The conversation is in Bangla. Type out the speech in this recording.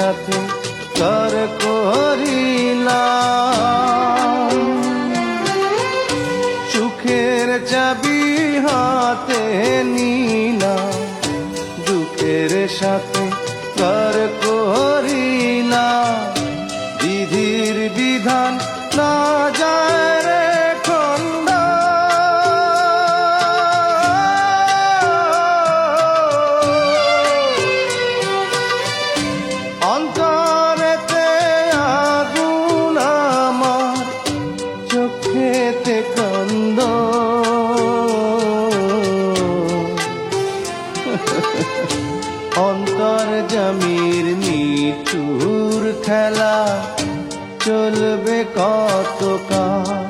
সাথে কর করিলাম, সুখের চাবি হাতে নিলাম, দুঃখের সাথে কর করিলাম। বিধির বিধান না যায় রে খন্ড, অন্তরেতে আগুন আমার, চোখেতে কান্দ। অন্তর্যামীর নিঠুর খেলা চলবে কতকাল।